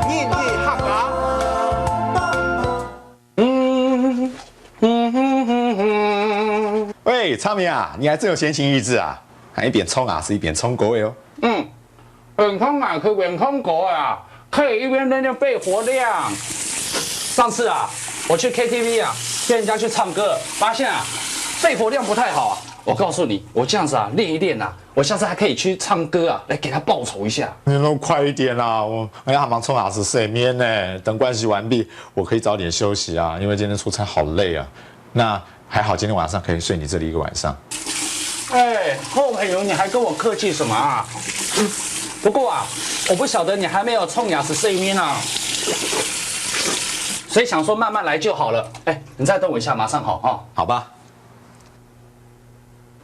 年年客家。喂，昌明啊，你还真有闲情逸致啊，还一边冲啊，是一边冲狗哦。远空啊，可远空国啊，可以一边练练肺活量。上次啊，我去 KTV 啊，跟人家去唱歌，发现啊，肺活量不太好啊。我告诉你，我这样子啊，练一练啊，我下次还可以去唱歌啊，来给他报仇一下。你能快一点啦！我还忙冲啊是睡眠呢，等关系完毕，我可以早点休息啊，因为今天出差好累啊。那还好，今天晚上可以睡你这里一个晚上。哎，后朋友，你还跟我客气什么啊？不过啊，我不晓得你还没有冲牙齿睡眠啊，所以想说慢慢来就好了。哎，你再等我一下，马上好啊。好吧。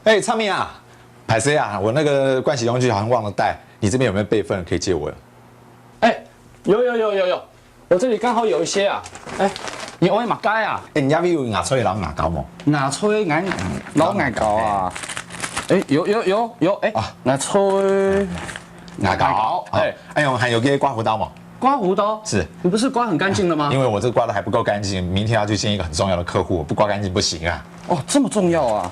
哎，昌明啊，海谁啊？我那个盥洗用具好像忘了带，你这边有没有备份可以借我？哎，有，我这里刚好有一些啊。哎，你爱马街啊？哎，人家有牙刷老牙膏冇？牙刷眼老牙膏啊？哎，有，哎，牙刷牙膏。哎呦，还有个刮胡刀冇？刮胡刀是你不是刮很干净了吗？因为我这刮的还不够干净，明天要去见一个很重要的客户，不刮干净不行啊。哦，这么重要啊！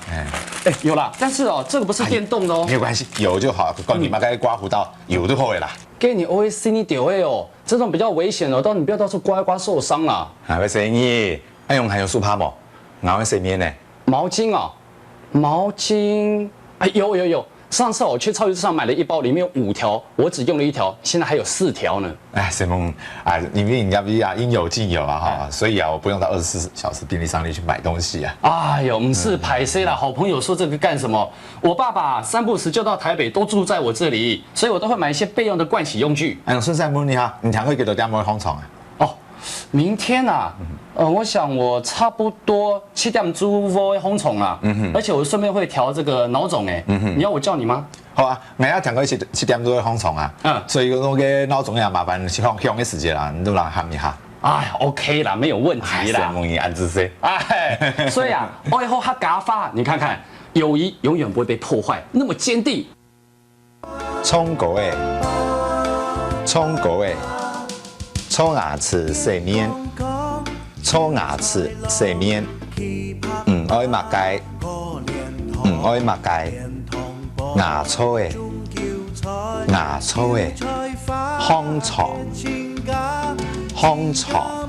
哎，有啦，但是哦，这个不是电动的哦。没有关系，有就好。告诉你妈该刮胡刀，有就好了啦。给你 OS 你丢的哦，这种比较危险哦，你不要到处刮一刮受伤啦。还会生意？哎用还有素帕冇？哪会洗面呢？毛巾啊，毛巾，哎有。上次我去超级市场买了一包，里面有5条，我只用了1条，现在还有4条呢。哎，沈梦啊，因为人家不啊，应有尽有啊哈，所以啊，我不用到24小时便利商店去买东西啊。哎呦，不是排谁啦，好朋友说这个干什么？我爸爸3不时就到台北，都住在我这里，所以我都会买一些备用的盥洗用具。哎，顺便问你哈，你常会给到点么红虫啊？哦，明天啊，我想我差不多7点钟会烘虫啊，而且我顺便会调这个脑肿哎，你要我叫你吗？好啊，我要听过7点钟会红虫啊，所以我个脑肿也麻烦向的时间啦，你都让喊一下。哎 ，OK 啦，没有问题啦。梦怡安之谁？哎，所以啊，我以后他嘎发，你看看，友谊永远不会被破坏，那么坚定。冲狗诶，冲狗诶。冲牙齿洗面，冲牙齿洗面，爱抹街，爱抹街，牙粗的，牙粗的，香肠，香肠。